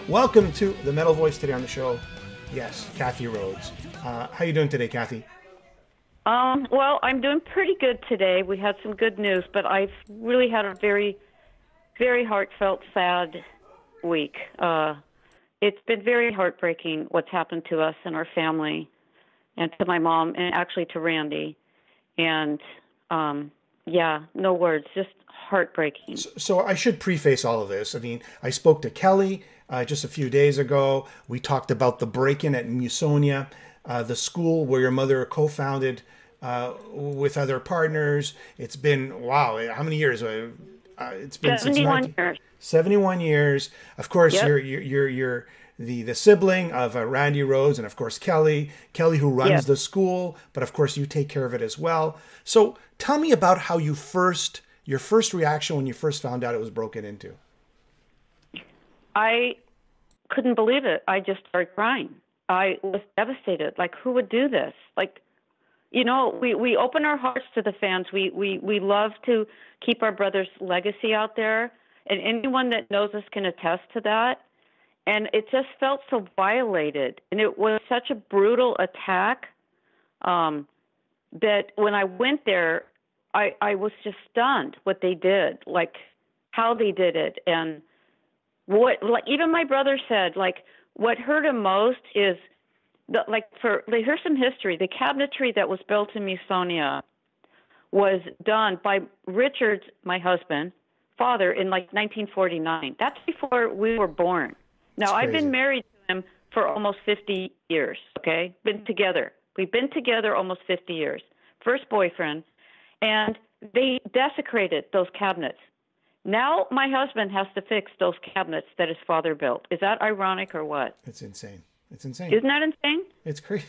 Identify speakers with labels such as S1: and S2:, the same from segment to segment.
S1: Welcome to the Metal Voice. Today on the show, yes, Kathy Rhoads. How you doing today, Kathy?
S2: Well, I'm doing pretty good today. We had some good news, but I've really had a very, very heartfelt, sad week. It's been very heartbreaking what's happened to us and our family, and to my mom, and actually to Randy. And yeah, no words, just heartbreaking.
S1: So I should preface all of this. I mean, I spoke to Kelly just a few days ago. We talked about the break-in at Musonia, the school where your mother co-founded with other partners. It's been, wow, how many years? It's been
S2: 71 years.
S1: 71 years. Of course,
S2: Yep.
S1: you're the sibling of Randy Rhoads, and of course Kelly who runs
S2: Yes.
S1: the school, but of course you take care of it as well. So tell me about how your first reaction when you first found out it was broken into.
S2: I couldn't believe it. I just started crying. I was devastated. Like, who would do this? Like, you know, we open our hearts to the fans. We love to keep our brother's legacy out there, and anyone that knows us can attest to that. And it just felt so violated, and it was such a brutal attack that when I went there, I was just stunned what they did, like how they did it, and what, like, even my brother said, like, what hurt him most is here's some history. The cabinetry that was built in Musonia was done by Richard's, my husband, father, in like 1949. That's before we were born. Now, I've been married to him for almost 50 years, okay? Been together. We've been together almost 50 years. First boyfriend. And they desecrated those cabinets. Now my husband has to fix those cabinets that his father built. Is that ironic or what?
S1: It's insane. It's insane.
S2: Isn't that insane?
S1: It's crazy.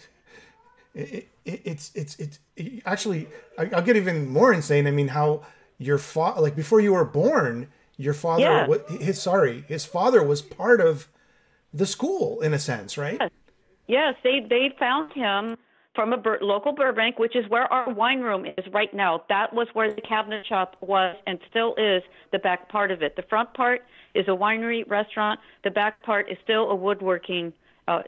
S1: It's actually, I'll get even more insane. I mean, how your father, like before you were born, your father,
S2: Yeah.
S1: his father was part of the school in a sense, right?
S2: Yes, they found him from a local Burbank, which is where our wine room is right now. That was where the cabinet shop was and still is, the back part of it. The front part is a winery restaurant. The back part is still a woodworking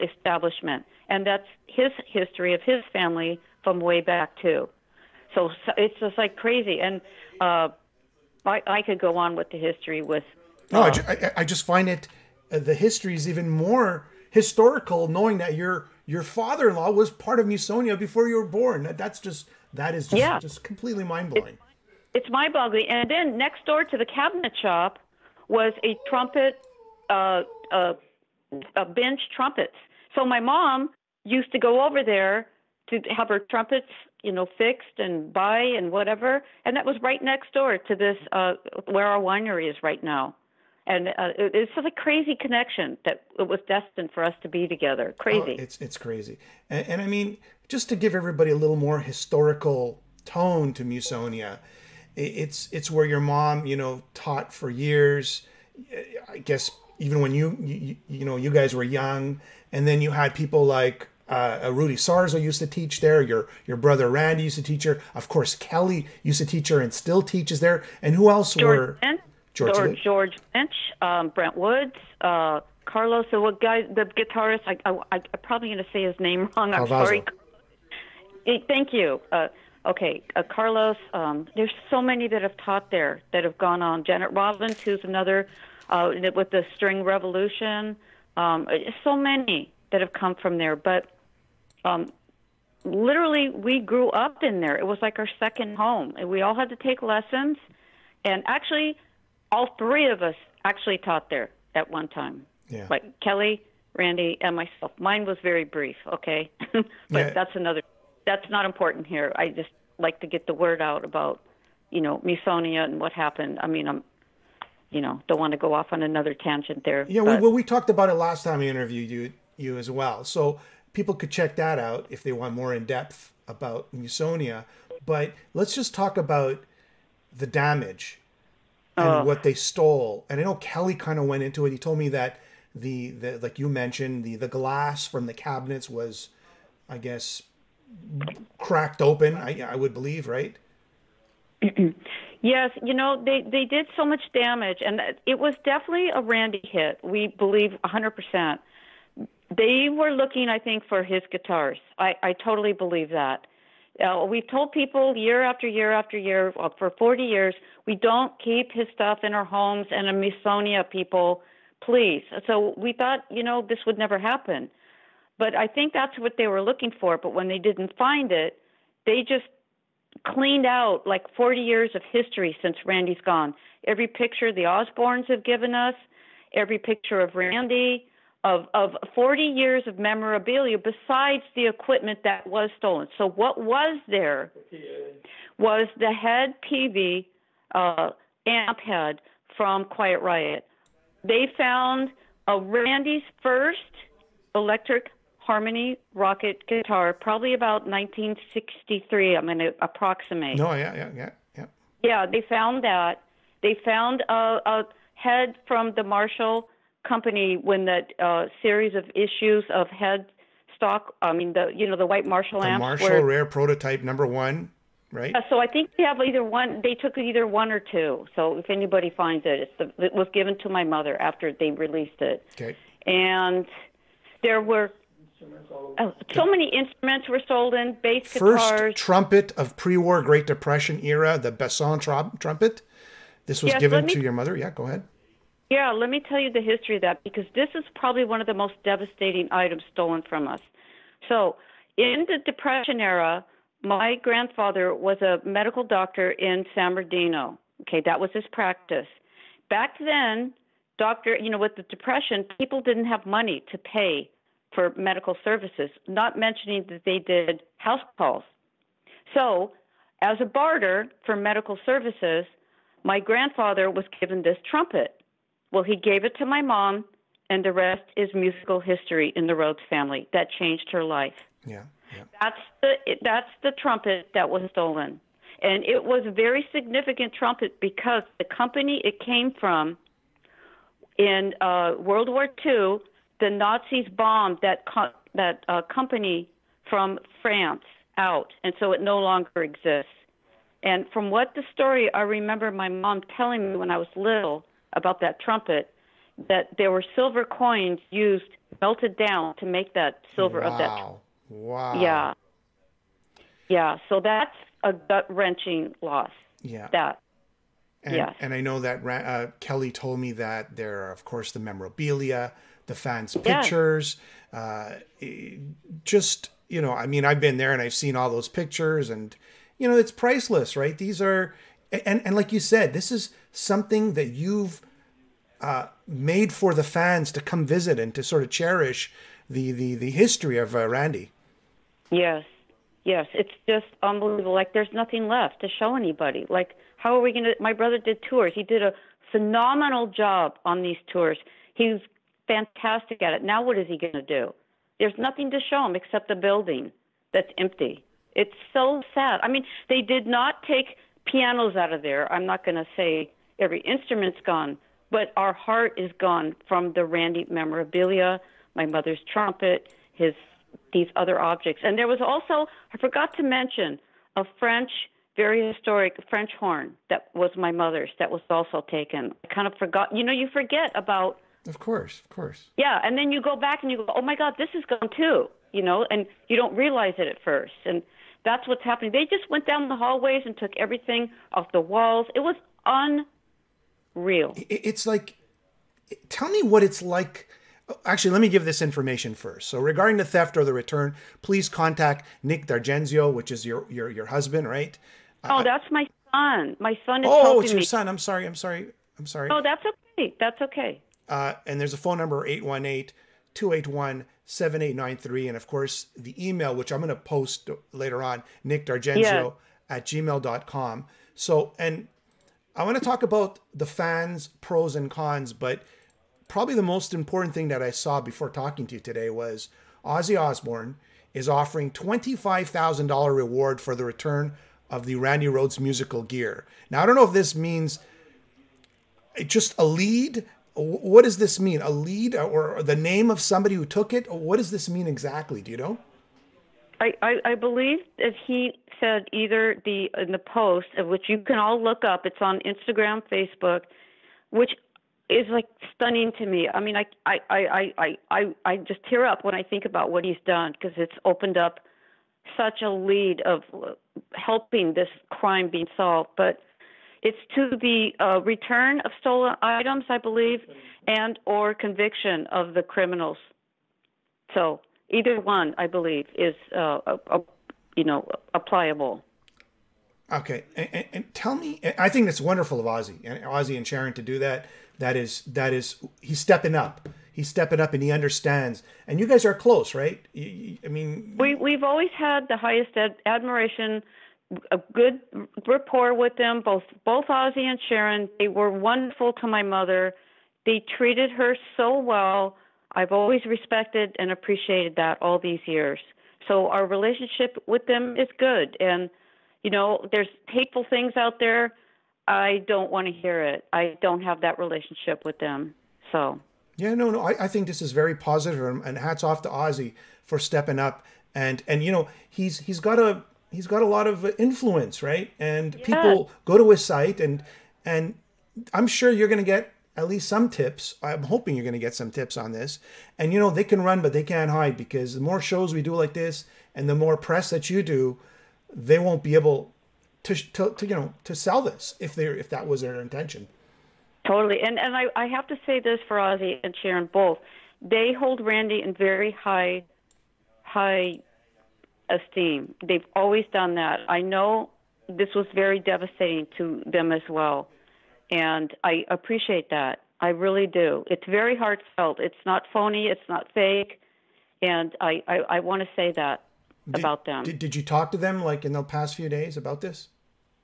S2: establishment. And that's his history of his family from way back, too. So it's just like crazy. And I could go on with the history with...
S1: No, I just find it, the history is even more historical, knowing that your father-in-law was part of Musonia before you were born. That is just completely mind-blowing.
S2: It's mind-boggling. And then next door to the cabinet shop was a trumpet, a bench trumpets. So my mom used to go over there to have her trumpets, you know, fixed and buy and whatever. And that was right next door to this, where our winery is right now. And it's such a crazy connection that it was destined for us to be together. Crazy.
S1: Oh, it's crazy. And I mean, just to give everybody a little more historical tone to Musonia, it's where your mom, you know, taught for years. I guess even when you guys were young, and then you had people like Rudy Sarzo used to teach there. Your brother Randy used to teach her. Of course, Kelly used to teach her and still teaches there. And who else were? George
S2: Lynch, Brent Woods, Carlos, the guitarist. I'm probably going to say his name wrong. I'm sorry. Thank you. Carlos. There's so many that have taught there that have gone on. Janet Robbins, who's another with the String Revolution. So many that have come from there. But literally, we grew up in there. It was like our second home. And we all had to take lessons. And actually, all three of us actually taught there at one time.
S1: Yeah.
S2: Like Kelly, Randy, and myself. Mine was very brief, okay? But that's not important here. I just like to get the word out about, you know, Musonia and what happened. I mean, don't want to go off on another tangent there.
S1: Yeah, we talked about it last time I interviewed you as well. So people could check that out if they want more in depth about Musonia. But let's just talk about the damage and what they stole. And I know Kelly kind of went into it. He told me that the like you mentioned, the glass from the cabinets was, I guess, cracked open. I would believe, right?
S2: Yes, they did so much damage, and it was definitely a Randy hit. We believe 100%. They were looking, I think, for his guitars. I totally believe that. We've told people year after year after year for 40 years, we don't keep his stuff in our homes, and a Musonia, people, please. So we thought, this would never happen. But I think that's what they were looking for. But when they didn't find it, they just cleaned out like 40 years of history since Randy's gone. Every picture the Osbournes have given us, every picture of Randy, of 40 years of memorabilia besides the equipment that was stolen. So what was there was the head PV amp head from Quiet Riot. They found Randy's first electric harmony rocket guitar, probably about 1963. I'm going to approximate.
S1: No, yeah.
S2: Yeah, they found that. They found a head from the Marshall Company when that series of issues of head stock. I mean, the white Marshall amps.
S1: The Marshall Rare Prototype #1, right?
S2: So I think they have either one. They took either one or two. So if anybody finds it, it was given to my mother after they released it.
S1: Okay.
S2: And there were so many instruments were stolen. Bass
S1: guitars.
S2: First
S1: trumpet of pre-war Great Depression era, the basson trumpet. This was given to your mother. Yeah, go ahead.
S2: Yeah, let me tell you the history of that, because this is probably one of the most devastating items stolen from us. So in the Depression era, my grandfather was a medical doctor in San Bernardino. Okay, that was his practice. Back then, with the Depression, people didn't have money to pay for medical services, not mentioning that they did house calls. So as a barter for medical services, my grandfather was given this trumpet. Well, he gave it to my mom, and the rest is musical history in the Rhoads family. That changed her life.
S1: Yeah.
S2: That's the trumpet that was stolen. And it was a very significant trumpet because the company it came from in World War II, the Nazis bombed that company from France out, and so it no longer exists. And from what the story, I remember my mom telling me when I was little about that trumpet, that there were silver coins used, melted down to make that silver of that.
S1: Wow.
S2: Yeah. So that's a gut-wrenching loss.
S1: Yeah. And I know that Kelly told me that there are, of course, the memorabilia, the fans' pictures. Just, I mean, I've been there and I've seen all those pictures, and, it's priceless, right? These are, and like you said, this is something that you've made for the fans to come visit and to sort of cherish the history of Randy.
S2: Yes, it's just unbelievable. Like, there's nothing left to show anybody. Like, how are we going to? My brother did tours. He did a phenomenal job on these tours. He was fantastic at it. Now what is he going to do? There's nothing to show him except the building that's empty. It's so sad. I mean, they did not take pianos out of there. I'm not going to say every instrument's gone, but our heart is gone from the Randy memorabilia, my mother's trumpet, these other objects. And there was also, I forgot to mention, a very historic French horn that was my mother's that was also taken. I kind of forgot. You forget about.
S1: Of course.
S2: Yeah, and then you go back and you go, oh my God, this is gone too, and you don't realize it at first. And that's what's happening. They just went down the hallways and took everything off the walls. It was unreal.
S1: It's like, tell me what it's like. Actually, let me give this information first. So regarding the theft or the return, please contact Nick D'Argenzio, which is your husband, right?
S2: Oh, that's my son. My son is helping me.
S1: Oh, it's your son. I'm sorry.
S2: Oh, that's okay.
S1: And there's a phone number, 818-281-7893. And of course, the email, which I'm going to post later on, nickdargenzio @gmail.com. So, and I want to talk about the fans' pros and cons, but probably the most important thing that I saw before talking to you today was Ozzy Osbourne is offering $25,000 reward for the return of the Randy Rhoads musical gear. Now, I don't know if this means just a lead. What does this mean? A lead or the name of somebody who took it? What does this mean exactly? Do you know?
S2: I believe that he said either in the post, of which you can all look up. It's on Instagram, Facebook, which is like stunning to me. I mean, I just tear up when I think about what he's done, because it's opened up such a lead of helping this crime being solved. But it's to the return of stolen items, I believe, and or conviction of the criminals. So either one, I believe, is applicable.
S1: Okay, and tell me, I think it's wonderful of Ozzy and Sharon to do that. That is, he's stepping up. He's stepping up, and he understands. And you guys are close, right? I mean,
S2: we've always had the highest admiration, a good rapport with them. Both Ozzy and Sharon, they were wonderful to my mother. They treated her so well. I've always respected and appreciated that all these years. So our relationship with them is good. And there's hateful things out there. I don't want to hear it. I don't have that relationship with them. So.
S1: Yeah, no. I think this is very positive, and hats off to Ozzy for stepping up. And he's got a lot of influence, right? And
S2: yeah.
S1: People go to his site, and I'm sure you're going to get at least some tips. I'm hoping you're going to get some tips on this. And they can run, but they can't hide, because the more shows we do like this, and the more press that you do, they won't be able to sell this if that was their intention.
S2: Totally. And I have to say this for Ozzy and Sharon both. They hold Randy in very high esteem. They've always done that. I know this was very devastating to them as well. And I appreciate that. I really do. It's very heartfelt. It's not phony. It's not fake. And I want to say that about them.
S1: Did you talk to them like in the past few days about this?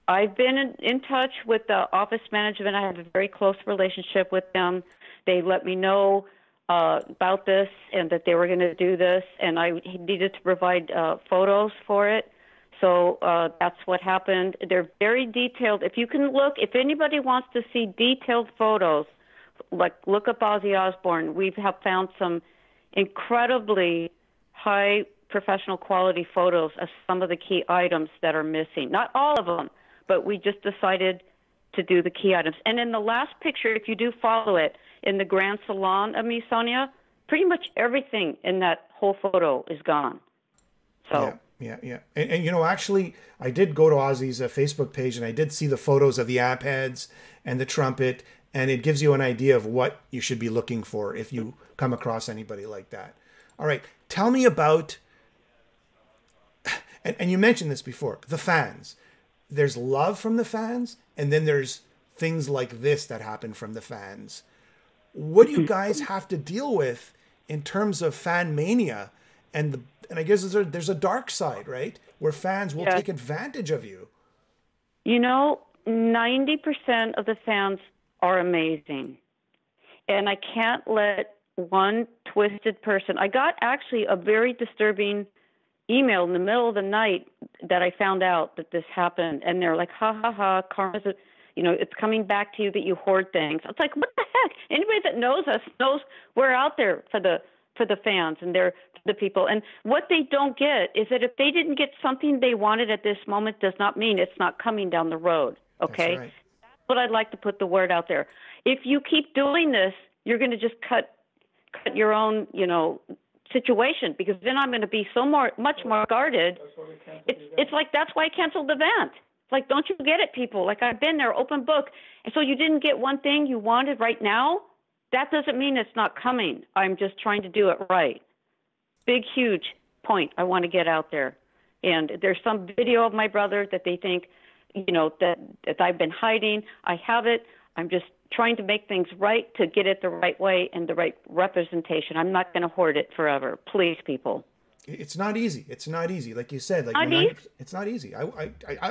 S2: I've been in touch with the office management. I have a very close relationship with them. They let me know about this and that they were going to do this, and I needed to provide photos for it. So that's what happened. They're very detailed. If you can look, if anybody wants to see detailed photos, like look up Ozzy Osbourne. We have found some incredibly high professional quality photos of some of the key items that are missing. Not all of them, but we just decided to do the key items. And in the last picture, if you do follow it, in the Grand Salon of Musonia, pretty much everything in that whole photo is gone. So.
S1: Yeah. And actually, I did go to Ozzy's Facebook page, and I did see the photos of the amp heads and the trumpet, and it gives you an idea of what you should be looking for if you come across anybody like that. All right, tell me about, and you mentioned this before, the fans. There's love from the fans, and then there's things like this that happen from the fans. What do you guys have to deal with in terms of fan mania? And I guess there's a dark side, right? Where fans will take advantage of you.
S2: 90% of the fans are amazing. And I can't let one twisted person. I got actually a very disturbing email in the middle of the night that I found out that this happened, and they're like, ha ha ha, karma's it's coming back to you that you hoard things. It's like, what the heck? Anybody that knows us knows we're out there for the fans, and they're the people. And what they don't get is that if they didn't get something they wanted at this moment, does not mean it's not coming down the road. Okay,
S1: that's right.
S2: That's what I'd like to put the word out there. If you keep doing this, you're going to just cut your own situation, because then I'm going to be much more guarded. It's like, that's why I canceled the event. It's like, don't you get it, people? Like, I've been there, open book. And so you didn't get one thing you wanted right now. That doesn't mean it's not coming. I'm just trying to do it right. Big, huge point I want to get out there. And there's some video of my brother that they think, that I've been hiding. I have it. I'm just trying to make things right, to get it the right way and the right representation. I'm not going to hoard it forever. Please, people.
S1: It's not easy. It's not easy. Like you said, it's not easy. I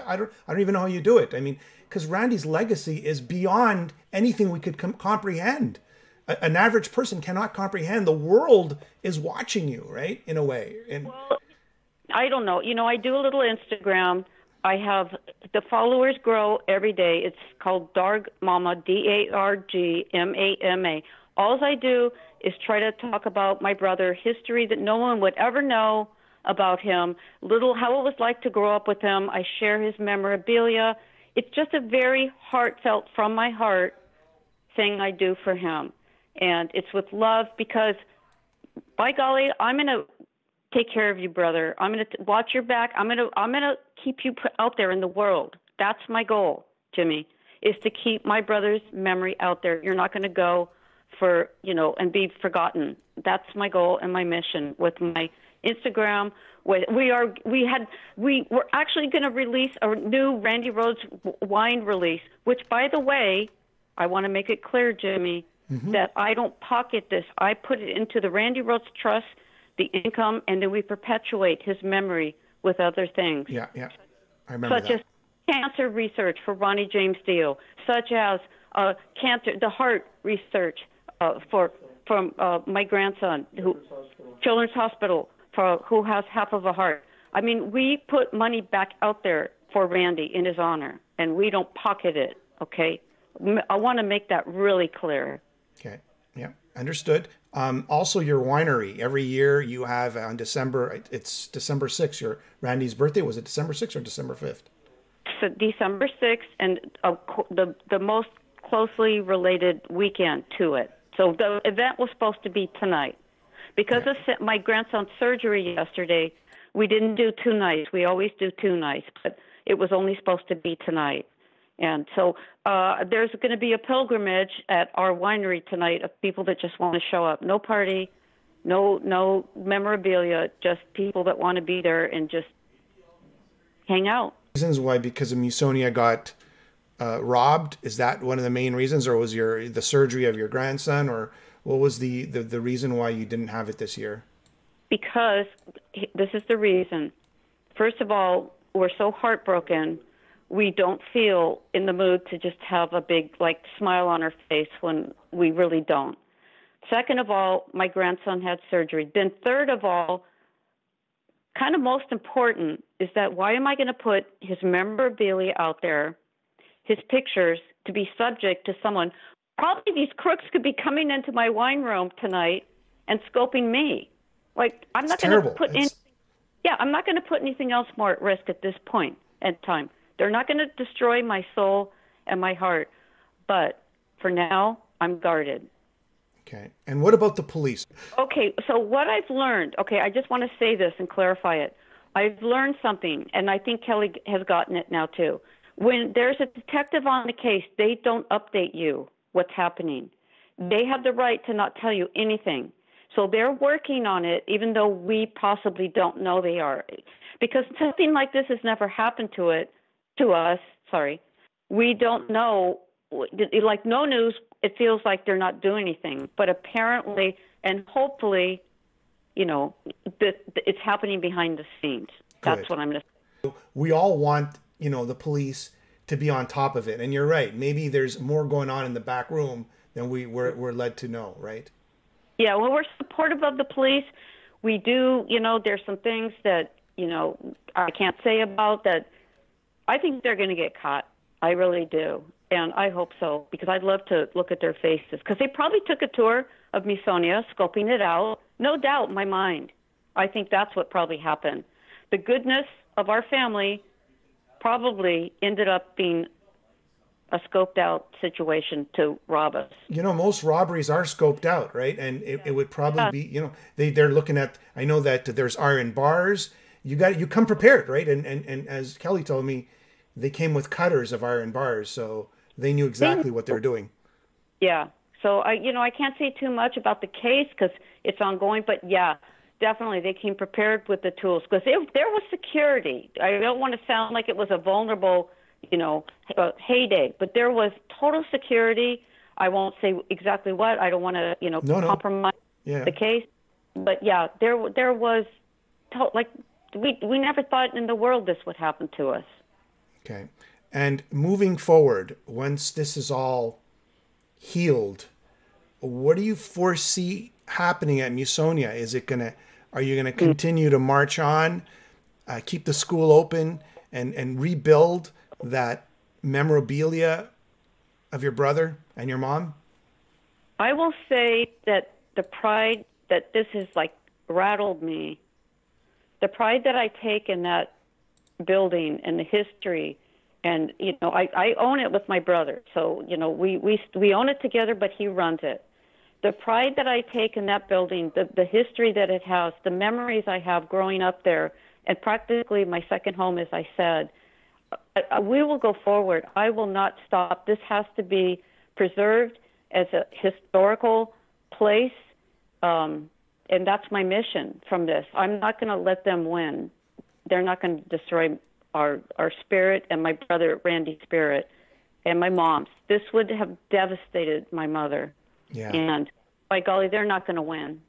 S1: don't even know how you do it. I mean, because Randy's legacy is beyond anything we could comprehend. An average person cannot comprehend. The world is watching you, right? In a way. And
S2: well, I don't know. I do a little Instagram. I have the followers grow every day. It's called Darg Mama, DARGMAMA. All I do is try to talk about my brother, history that no one would ever know about him, little how it was like to grow up with him. I share his memorabilia. It's just a very heartfelt, from my heart, thing I do for him. And it's with love because, by golly, I'm going to take care of you, brother. I'm going to watch your back. I'm going to keep you out there in the world. That's my goal, Jimmy, is to keep my brother's memory out there. You're not going to go for, and be forgotten. That's my goal and my mission with my Instagram. We're actually going to release a new Randy Rhoads wine release, which, by the way, I want to make it clear, Jimmy, that I don't pocket this. I put it into the Randy Rhoads Trust, the income, and then we perpetuate his memory with other things.
S1: Yeah. I remember
S2: such as cancer research for Ronnie James Dio, such as the heart research from my grandson, Children's Hospital, who has half of a heart. I mean, we put money back out there for Randy in his honor, and we don't pocket it, okay? I want to make that really clear.
S1: Okay, yeah, understood. Also, your winery, every year you have on it's December 6th, Randy's birthday. Was it December 6th or December 5th?
S2: So December 6th, and the most closely related weekend to it. So the event was supposed to be tonight. Because of my grandson's surgery yesterday, we didn't do 2 nights. We always do 2 nights, but it was only supposed to be tonight. And so there's going to be a pilgrimage at our winery tonight of people that just want to show up. No party, no memorabilia, just people that want to be there and just hang out.
S1: Reasons why? Because of Musonia got robbed? Is that one of the main reasons, or was the surgery of your grandson, or what was the reason why you didn't have it this year?
S2: Because this is the reason. First of all, we're so heartbroken. We don't feel in the mood to just have a big smile on our face when we really don't. Second of all, my grandson had surgery. Then third of all, kind of most important, is that why am I going to put his memorabilia out there, his pictures, to be subject to someone? Probably these crooks could be coming into my wine room tonight and scoping me. I'm not going to put I'm not going to put anything else more at risk at this point in time. They're not going to destroy my soul and my heart. But for now, I'm guarded.
S1: Okay. And what about the police?
S2: Okay, so what I've learned, I just want to say this and clarify it. I've learned something, and I think Kelly has gotten it now too. When there's a detective on the case, they don't update you what's happening. They have the right to not tell you anything. So they're working on it, even though we possibly don't know they are. Because something like this has never happened to us. We don't know. No news, it feels like they're not doing anything. But apparently, and hopefully, it's happening behind the scenes. That's
S1: Good.
S2: what I'm going to say.
S1: We all want, the police to be on top of it. And you're right. Maybe there's more going on in the back room than we're led to know, right?
S2: Yeah, well, we're supportive of the police. We do, there's some things that, I can't say about that. I think they're going to get caught. I really do. And I hope so, because I'd love to look at their faces. Because they probably took a tour of Musonia, scoping it out. No doubt in my mind. I think that's what probably happened. The goodness of our family probably ended up being a scoped out situation to rob us.
S1: Most robberies are scoped out, right? And it would probably be, they're looking at, I know that there's iron bars. You come prepared, right? And as Kelly told me, they came with cutters of iron bars, so they knew exactly what they were doing. Yeah.
S2: So I can't say too much about the case because it's ongoing, but yeah, definitely they came prepared with the tools because there was security. I don't want to sound like it was a vulnerable, heyday, but there was total security. I won't say exactly what. I don't want to, compromise the case, but yeah, there was, we never thought in the world this would happen to us.
S1: Okay. And moving forward, once this is all healed, what do you foresee happening at Musonia? Are you gonna continue to march on, keep the school open, and rebuild that memorabilia of your brother and your mom?
S2: I will say that the pride that this has rattled me, the pride that I take in that building and the history, and I own it with my brother. So we own it together, but he runs it. The pride that I take in that building, the history that it has, the memories I have growing up there, and practically my second home, as I said, we will go forward. I will not stop. This has to be preserved as a historical place, and that's my mission from this. I'm not going to let them win. They're not going to destroy our spirit and my brother Randy's spirit and my mom's. This would have devastated my mother.
S1: Yeah.
S2: And by golly, they're not going to win.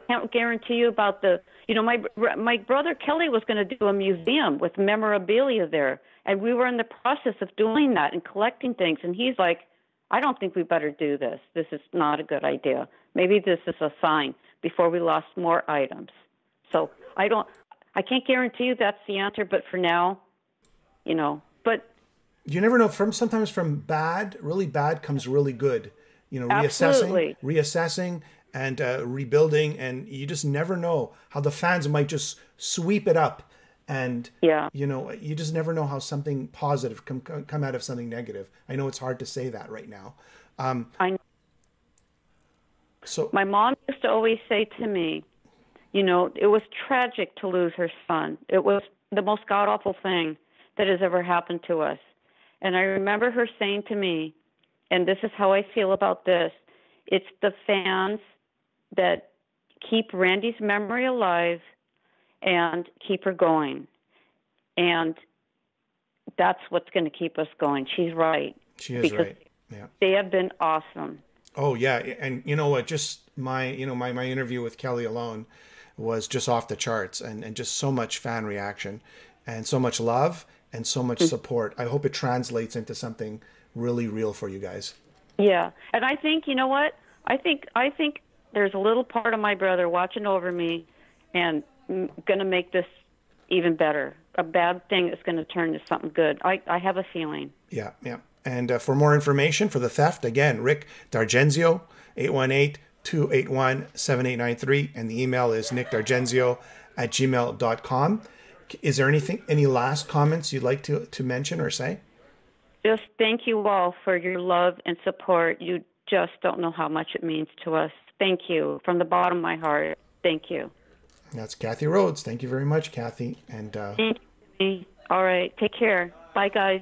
S2: Can't guarantee you about my brother Kelly was going to do a museum with memorabilia there, and we were in the process of doing that and collecting things. And he's like, I don't think we better do this. This is not a good idea. Maybe this is a sign before we lost more items. So I can't guarantee you that's the answer, but for now, but
S1: you never know. Sometimes from really bad comes really good. Reassessing and rebuilding, and you just never know how the fans might just sweep it up, and you just never know how something positive can come out of something negative. I know it's hard to say that right now.
S2: I know.
S1: So
S2: my mom used to always say to me, it was tragic to lose her son. It was the most god-awful thing that has ever happened to us. And I remember her saying to me, and this is how I feel about this, it's the fans that keep Randy's memory alive and keep her going. And that's what's going to keep us going. She's right.
S1: She is right. Yeah.
S2: They have been awesome.
S1: Oh yeah. And you know what, just my interview with Kelly alone was just off the charts, and just so much fan reaction and so much love and so much support. I hope it translates into something really real for you guys.
S2: Yeah. And I think, I think there's a little part of my brother watching over me and going to make this even better. A bad thing is going to turn to something good. I have a feeling. Yeah.
S1: And for more information for the theft, again, Rick D'Argenzio, 818-281-7893. And the email is nickdargenzio@gmail.com. Is there any last comments you'd like to mention or say?
S2: Just thank you all for your love and support. You just don't know how much it means to us. Thank you from the bottom of my heart. Thank you.
S1: That's Kathy Rhoads. Thank you very much, Kathy. And
S2: thank you. All right. Take care. Bye, guys.